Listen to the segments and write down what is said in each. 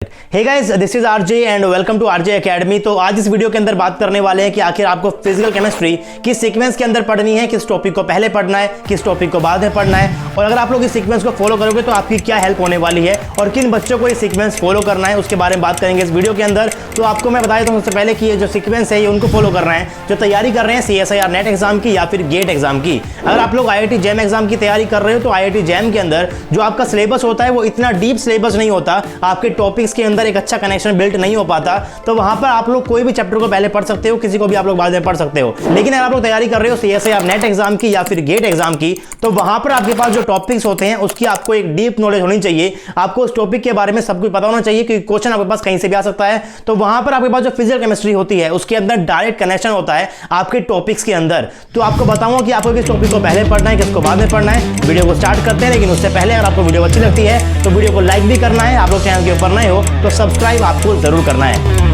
Hey guys, this is RJ and welcome to RJ academy. तो आज इस video के अंदर बात करने वाले हैं कि आखिर आपको फिजिकल केमिस्ट्री किस सीक्वेंस के अंदर पढ़नी है, किस टॉपिक को पहले पढ़ना है, किस टॉपिक को बाद में पढ़ना है, और अगर आप लोग इस सीक्वेंस को फॉलो करोगे तो आपकी क्या हेल्प होने वाली है और किन बच्चों को ये सीक्वेंस फॉलो करना है उसके बारे में बात करेंगे इस वीडियो के अंदर। तो आपको मैं बता देता हूँ सबसे पहले कि ये जो सीक्वेंस है ये उनको फॉलो करना है जो तैयारी कर रहे हैं CSIR नेट एग्जाम की या फिर गेट एग्जाम की। अगर आप लोग IIT जैम एग्जाम की तैयारी कर रहे हो तो IIT जैम के अंदर जो आपका सिलेबस होता है वो इतना डीप सिलेबस नहीं होता, आपके टॉपिक्स के अंदर एक अच्छा कनेक्शन बिल्ट नहीं हो पाता। तो वहां पर आप लोग कोई भी चैप्टर को पहले पढ़ सकते हो, किसी को भी आप लोग बाद में पढ़ सकते हो। लेकिन अगर आप लोग तैयारी कर रहे हो CSIR नेट एग्जाम की या फिर गेट एग्जाम की तो वहां पर आपके पास जो टॉपिक्स होते हैं उसकी आपको एक डीप नॉलेज होनी चाहिए। आपको उस टॉपिक के बारे में सब कुछ पता होना चाहिए क्योंकि क्वेश्चन आपके पास कहीं से भी आ सकता है। तो वहां पर आपके पास जो फिजिकल केमिस्ट्री होती है उसके अंदर डायरेक्ट कनेक्शन होता है आपके टॉपिक्स के अंदर। तो आपको बताऊंगा कि आपको किस टॉपिक को पहले पढ़ना है, किसको बाद में पढ़ना है। वीडियो को स्टार्ट करते हैं, लेकिन उससे पहले अगर आपको वीडियो अच्छी लगती है तो वीडियो को लाइक भी करना है। आप लोग चैनल के ऊपर नए हो तो सब्सक्राइब आपको जरूर करना है।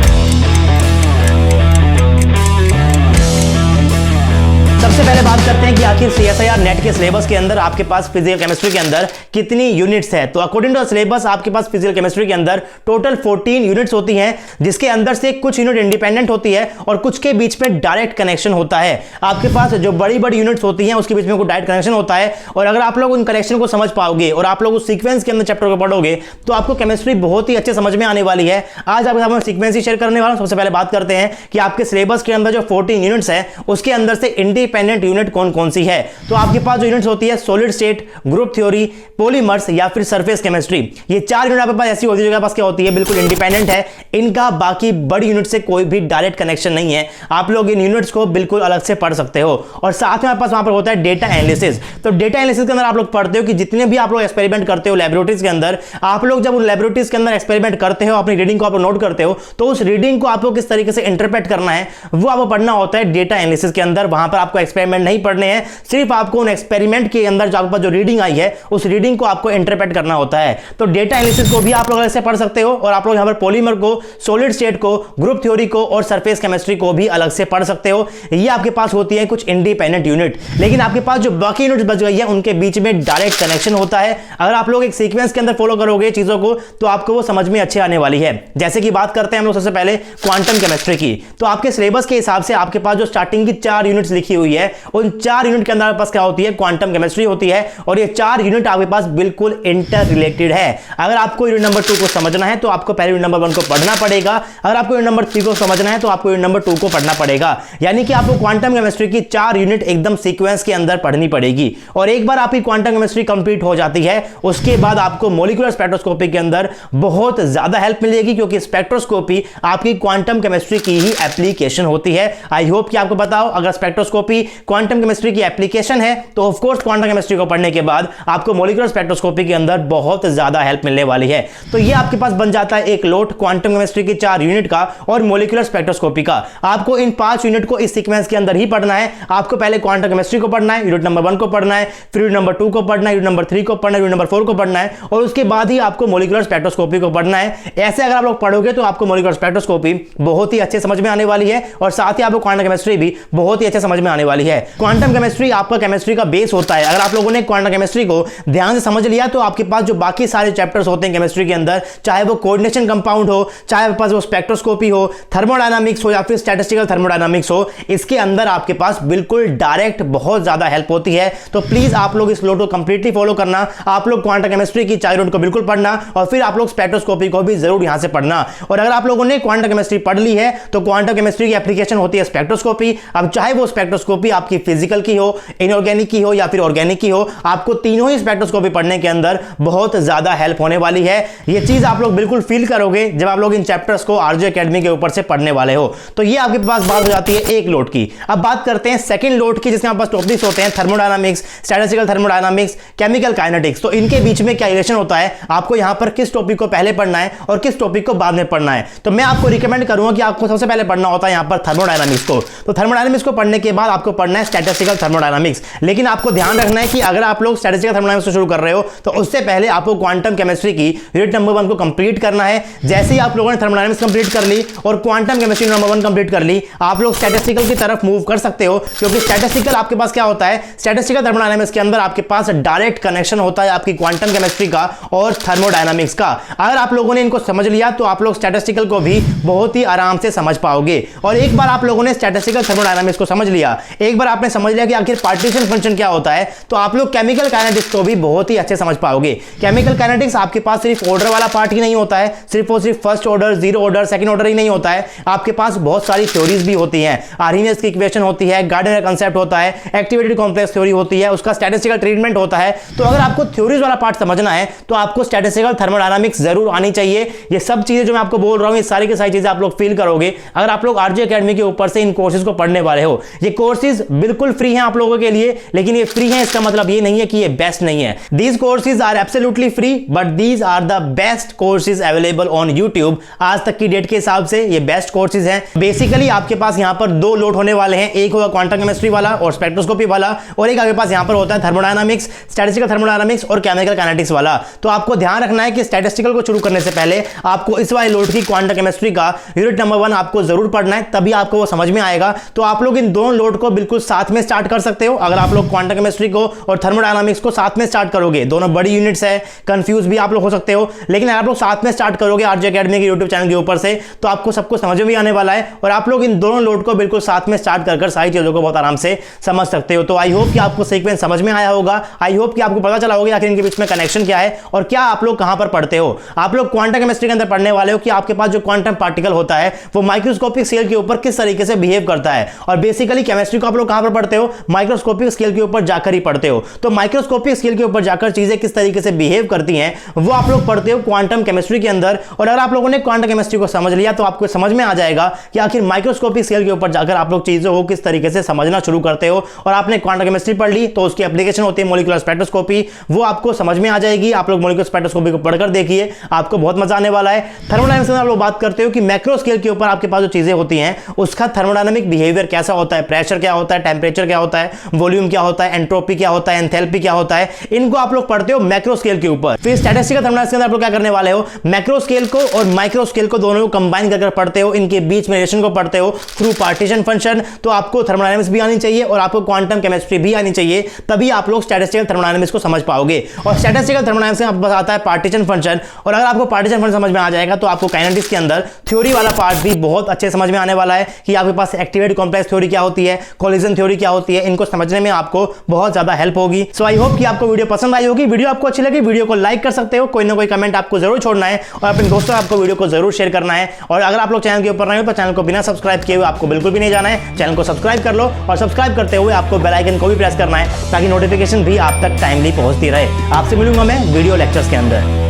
सबसे पहले बात करते हैं कि आखिर CSIR नेट के सिलेबस के अंदर आपके पास फिजिकल केमिस्ट्री के अंदर कितनी यूनिट्स है। तो अकॉर्डिंग टू सिलेबस आपके पास फिजिकल केमिस्ट्री के अंदर टोटल 14 यूनिट्स होती हैं, जिसके अंदर से कुछ यूनिट इंडिपेंडेंट होती है और कुछ के बीच में डायरेक्ट कनेक्शन होता है। आपके पास जो बड़ी बड़ी यूनिट्स होती हैं उसके बीच में कोई डायरेक्ट कनेक्शन होता है, और अगर आप लोग उन कनेक्शन को समझ पाओगे और आप लोग उस सीक्वेंस के अंदर चैप्टर को पढ़ोगे तो आपको केमिस्ट्री बहुत ही अच्छे समझ में आने वाली है। आज आपके साथ सीक्वेंस ही शेयर करने वाला हूं। सबसे पहले बात करते हैं कि आपके सिलेबस के अंदर जो 14 यूनिट्स है उसके अंदर से इंडिपेंडेंट यूनिट कौन कौन सी है। तो आपके पास जो यूनिट्स होती है solid state, group theory, polymers या फिर सरफेस केमिस्ट्री, ये चार यूनिट आपके पास ऐसी होती है जो पास क्या होती है बिल्कुल इंडिपेंडेंट है। इनका बाकी बड़ी यूनिट से कोई भी डायरेक्ट कनेक्शन नहीं है। आप लोग इन यूनिट्स को बिल्कुल अलग से पढ़ सकते हो। और साथ में आपके पास वहां पर होता है डेटा एनालिसिस। तो डेटा एनालिसिस के अंदर आप लोग पढ़ते हो कि जितने भी आप लोग एक्सपेरिमेंट करते हो लैबोरेटरीज के अंदर, आप लोग जब उन लैबोरेटरीज के अंदर एक्सपेरिमेंट करते हो अपनी रीडिंग को आप नोट करते हो तो उस रीडिंग को आपको किस तरीके से इंटरप्रेट करना है वो आपको पढ़ना होता है डेटा एनालिसिस के अंदर। वहां पर आपको एक्सपेरिमेंट नहीं पढ़ने हैं, सिर्फ आपको उन एक्सपेरिमेंट के अंदर जो आपके पास जो रीडिंग आई है उस रीडिंग को आपको इंटरप्रेट करना होता है। तो डेटा एनालिसिस को भी आप लोग ऐसे पढ़ सकते हो, और आप लोग यहां पर पॉलीमर को, सॉलिड स्टेट को, ग्रुप थ्योरी को और सरफेस केमिस्ट्री को भी अलग से पढ़ सकते हो। ये आपके पास होती है कुछ इंडिपेंडेंट यूनिट। लेकिन आपके पास जो बाकी यूनिट बच गई है उनके बीच में डायरेक्ट कनेक्शन होता है। अगर आप लोग एक सीक्वेंस के अंदर फॉलो करोगे चीजों को तो आपको वो समझ में अच्छे आने वाली है। जैसे कि बात करते हैं हम लोग सबसे पहले क्वांटम केमिस्ट्री की। तो आपके सिलेबस के हिसाब से आपके पास जो स्टार्टिंग की 4 यूनिट्स लिखी हुई है उन 4 यूनिट के अंदर आपके पास क्या होती है क्वांटम केमिस्ट्री होती है, और ये 4 यूनिट आपके पास बिल्कुल इंटर रिलेटेड है। अगर आपको यूनिट नंबर 2 को समझना है तो आपको पहले यूनिट नंबर 1 को पढ़ना पड़ेगा। अगर आपको यूनिट नंबर 3 को समझना है तो आपको यूनिट नंबर 2 को पढ़ना पड़ेगा। यानी कि आपको क्वांटम केमिस्ट्री की 4 यूनिट एकदम सीक्वेंस के अंदर पढ़नी पड़ेगी। और एक बार आपकी क्वांटम केमिस्ट्री कंप्लीट हो जाती है उसके बाद आपको मॉलिक्यूलर स्पेक्ट्रोस्कोपी के अंदर बहुत ज्यादा हेल्प मिलेगी, क्योंकि स्पेक्ट्रोस्कोपी आपकी क्वांटम केमिस्ट्री की ही एप्लीकेशन होती है। आई होप कि आपको बताओ अगर स्पेक्ट्रोस्कोपी क्वांटम केमिस्ट्री की एप्लीकेशन है तो ऑफ कोर्स क्वांटम केमिस्ट्री को पढ़ने के बाद आपको मॉलिक्यूलर स्पेक्ट्रोस्कोपी के अंदर बहुत ज्यादा हेल्प मिलने वाली है। तो ये आपके पास बन जाता है एक लोट क्वांटम केमिस्ट्री की 4 यूनिट का और मॉलिक्यूलर स्पेक्ट्रोस्कोपी का। आपको इन 5 यूनिट को इस सीक्वेंस के अंदर ही पढ़ना है। आपको पहले क्वांटम केमिस्ट्री को पढ़ना है, यूनिट नंबर 1 को पढ़ना है, फिर यूनिट नंबर 2 को पढ़ना है, यूनिट नंबर 3 को पढ़ना है, यूनिट नंबर 4 को पढ़ना है, और उसके बाद ही आपको मॉलिक्यूलर स्पेक्ट्रोस्कोपी को पढ़ना है। ऐसे अगर आप लोग पढ़ोगे तो आपको मॉलिक्यूलर स्पेक्ट्रोस्कोपी बहुत ही अच्छे समझ में आने वाली है, और साथ ही आपको क्वांटम केमिस्ट्री भी बहुत ही अच्छे समझ में आने वाली है। क्वांटम केमिस्ट्री आपका केमिस्ट्री का बेस होता है। अगर आप लोगों ने क्वांटम केमिस्ट्री को ध्यान से समझ लिया तो आपके पास जो बाकी सारे चैप्टर्स होते हैं केमिस्ट्री के अंदर, चाहे वो कोऑर्डिनेशन कंपाउंड हो, चाहे आपके पास वो स्पेक्ट्रोस्कोपी हो, थर्मोडायनामिक्स हो या फिर स्टैटिस्टिकल थर्मोडायनामिक्स हो, इसके अंदर आपके पास बिल्कुल डायरेक्ट बहुत ज्यादा हेल्प होती है। तो प्लीज आप लोग इस लोड को कंप्लीटली फॉलो करना। आप लोग क्वांटम केमिस्ट्री की 4 यूनिट को बिल्कुल पढ़ना, और फिर आप लोग स्पेक्ट्रोस्कोपी को भी जरूर यहां से पढ़ना। और अगर आप लोगों ने क्वांटम केमिस्ट्री पढ़ ली है तो क्वांटम केमिस्ट्री की एप्लीकेशन होती है स्पेक्ट्रोस्कोपी। अब चाहे वो स्पेक्ट्रोस्कोपी आपकी फिजिकल की हो, इनऑर्गेनिक की हो या फिर ऑर्गेनिक की हो, आपको तीनों ही स्पेक्ट्रोस्कोपी पढ़ने के अंदर बहुत ज्यादा हेल्प होने वाली है। ये चीज आप लोग बिल्कुल फील करोगे जब आप लोग इन चैप्टर्स को आरजे एकेडमी के ऊपर से पढ़ने वाले हो। तो ये आपके पास बात हो जाती है एक लोड की। अब बात करते हैं सेकंड लोड की, जिसमें आपके पास टॉपिक्स होते हैं thermodynamics, statistical thermodynamics, chemical kinetics. तो इनके बीच में क्या रिलेशन होता है, आपको यहां पर किस टॉपिक को पहले पढ़ना है और किस टॉपिक को बाद में पढ़ना है। तो मैं आपको रिकमेंड करूंगा कि आपको सबसे पहले पढ़ना होता है यहां पर थर्मोडायनामिक्स को। तो थर्मोडायनामिक्स को पढ़ने के बाद आपके आपको पढ़ना है स्टैटिस्टिकल थर्मोडायनामिक्स। लेकिन आपको ध्यान रखना है कि अगर आप लोग स्टैटिस्टिकल थर्मोडायनामिक्स से शुरू कर रहे हो तो उससे पहले आपको क्वांटम केमिस्ट्री की यूनिट नंबर 1 को कंप्लीट करना है। जैसे ही आप लोगों ने थर्मोडायनामिक्स कंप्लीट कर ली और क्वांटम केमिस्ट्री नंबर 1 कंप्लीट कर ली, आप लोग स्टैटिस्टिकल की तरफ मूव कर सकते हो, क्योंकि स्टैटिस्टिकल आपके पास क्या होता है, स्टैटिस्टिकल थर्मोडायनामिक्स के अंदर आपके पास डायरेक्ट कनेक्शन होता है आपकी क्वांटम केमिस्ट्री का और थर्मोडायनामिक्स का। अगर आप लोगों ने इनको समझ लिया तो आप लोग स्टैटिस्टिकल को भी बहुत ही आराम से समझ पाओगे। और एक बार आप लोगों ने स्टैटिस्टिकल थर्मोडायनामिक्स को समझ लिया, एक बार आपने समझ लिया कि आखिर पार्टीशन फंक्शन क्या होता है, तो आप लोग केमिकल काइनेटिक्स को भी बहुत ही अच्छे समझ पाओगे। केमिकल काइनेटिक्स आपके पास सिर्फ ऑर्डर वाला पार्ट ही नहीं होता है, सिर्फ और सिर्फ first order, zero order, second order ही नहीं होता है, आपके पास बहुत सारी थ्योरीज भी होती हैं। आर्हीनियस की इक्वेशन होती है, गार्डनर कांसेप्ट होता है, एक्टिवेटेड कॉम्प्लेक्स थ्योरी होती है, उसका स्टैटिस्टिकल ट्रीटमेंट होता है। तो अगर आपको थ्योरीज वाला पार्ट समझना है तो आपको स्टैटिस्टिकल थर्मोडायनामिक्स जरूर आनी चाहिए। ये सब चीजें जो मैं आपको बोल रहा हूं, ये सारी की सारी चीजें आप लोग फील करोगे अगर आप लोग आरजे एकेडमी के ऊपर से इन कोर्सेज को पढ़ने वाले हो। ये कोर्सेज बिल्कुल फ्री हैं आप लोगों के लिए, लेकिन ये फ्री हैं इसका मतलब ये नहीं है कि ये बेस्ट नहीं है। These courses are absolutely free, but these are the best courses available on YouTube. आज तक की डेट के हिसाब से ये बेस्ट कोर्सेज हैं। बेसिकली आपके पास यहां पर 2 लोड होने वाले हैं, एक होगा क्वांटम केमिस्ट्री वाला और स्पेक्ट्रोस्कोपी वाला, और एक आपके पास यहां पर होता है थर्मोडायनामिक्स, स्टैटिस्टिकल थर्मोडायनामिक्स और केमिकल काइनेटिक्स वाला। तो आपको ध्यान रखना है कि स्टैटिस्टिकल को शुरू करने से पहले आपको इस वाले लोड की क्वांटम केमिस्ट्री का यूनिट नंबर 1 आपको जरूर पढ़ना है, तभी आपको वो समझ में आएगा। तो आप लोग इन दोनों लोड को बिल्कुल साथ में स्टार्ट कर सकते हो। अगर आप लोग क्वांटम केमिस्ट्री को और थर्मोडायनामिक्स को साथ में स्टार्ट करोगे, दोनों बड़ी यूनिट्स है, कंफ्यूज भी आप लोग हो सकते हो, लेकिन अगर आप लोग साथ में स्टार्ट करोगे आरजे एकेडमी के यूट्यूब चैनल के ऊपर से, तो आपको सब कुछ समझ में भी आने वाला है और आप लोग इन दोनों लोड को बिल्कुल साथ में स्टार्ट कर सारी चीजों को बहुत आराम से समझ सकते हो। तो आई होप कि आपको सीक्वेंस समझ में आया होगा, आई होप कि आपको पता चला होगा आखिर इनके बीच में कनेक्शन क्या है और क्या आप लोग कहां पर पढ़ते हो। आप लोग क्वांटम केमिस्ट्री के अंदर पढ़ने वाले हो कि आपके पास जो क्वांटम पार्टिकल होता है वो माइक्रोस्कोपिक स्केल के ऊपर किस तरीके से बिहेव करता है, और बेसिकली केमिस्ट्री को आप लोग कहां पर पढ़ते हो, माइक्रोस्कोपिक स्केल के ऊपर जाकर ही पढ़ते हो। तो माइक्रोस्कोपिक स्केल के ऊपर जाकर चीजें किस तरीके से बिहेव करती हैं वो आप लोग पढ़ते हो क्वांटम केमिस्ट्री के अंदर। और अगर आप लोगों ने क्वांटम केमिस्ट्री को समझ लिया तो आपको समझ में आ जाएगा कि आखिर माइक्रोस्कोपिक स्केल के ऊपर जाकर आप लोग चीजों को किस तरीके से समझना शुरू करते हो। और आपने क्वांटम केमिस्ट्री पढ़ ली तो उसकी एप्लीकेशन होती है मॉलिक्यूलर स्पेक्ट्रोस्कोपी, वो आपको समझ में आ जाएगी। आप लोग मॉलिक्यूलर स्पेक्ट्रोस्कोपी को पढ़कर देखिए, आपको बहुत मजा आने वाला है। थर्मोडायनामिक्स में आप लोग बात करते हो कि मैक्रो स्केल के ऊपर आपके पास जो चीजें होती हैं उसका थर्मोडायनामिक बिहेवियर कैसा होता है, प्रेशर क्या होता है, टेंपरेचर क्या होता है, वॉल्यूम क्या होता है, एंट्रोपी क्या होता है, एंथैल्पी क्या होता है, इनको आप लोग पढ़ते हो मैक्रो स्केल के ऊपर। फिर स्टैटिस्टिकल थर्मोडायनामिक्स के अंदर आप लोग क्या करने वाले हो, मैक्रो स्केल को और माइक्रो स्केल को दोनों को कंबाइन करके पढ़ते हो, इनके बीच में रिलेशन को पढ़ते हो थ्रू पार्टीशन फंक्शन। तो आपको थर्मोडायनामिक्स भी आनी चाहिए और आपको क्वांटम केमिस्ट्री भी आनी चाहिए, तभी आप लोग स्टैटिस्टिकल थर्मोडायनामिक्स को समझ पाओगे। और स्टैटिस्टिकल थर्मोडायनामिक्स में आपको आता है पार्टीशन फंक्शन, और अगर आपको पार्टीशन फंक्शन समझ में आ जाएगा तो आपको काइनेटिक्स के अंदर थ्योरी वाला पार्ट भी बहुत अच्छे समझ में आने वाला है कि आपके पास एक्टिवेटेड कॉम्प्लेक्स थ्योरी क्या होती है, कोलिजन थ्योरी क्या होती है, इनको समझने में आपको बहुत ज्यादा हेल्प होगी। सो आई होप कि आपको वीडियो पसंद आई होगी। वीडियो आपको अच्छी लगी, वीडियो को लाइक कर सकते हो, कोई ना कोई कमेंट आपको जरूर छोड़ना है और अपने दोस्तों आपको वीडियो को जरूर शेयर करना है। और अगर आप लोग चैनल के ऊपर नए हो तो चैनल को बिना सब्सक्राइब किए हुए आपको बिल्कुल भी नहीं जाना है, चैनल को सब्सक्राइब कर लो और सब्सक्राइब करते हुए आपको बेल आइकन को भी प्रेस करना है ताकि नोटिफिकेशन भी आप तक टाइमली पहुंचती रहे। आपसे मिलूंगा मैं वीडियो लेक्चर्स के अंदर।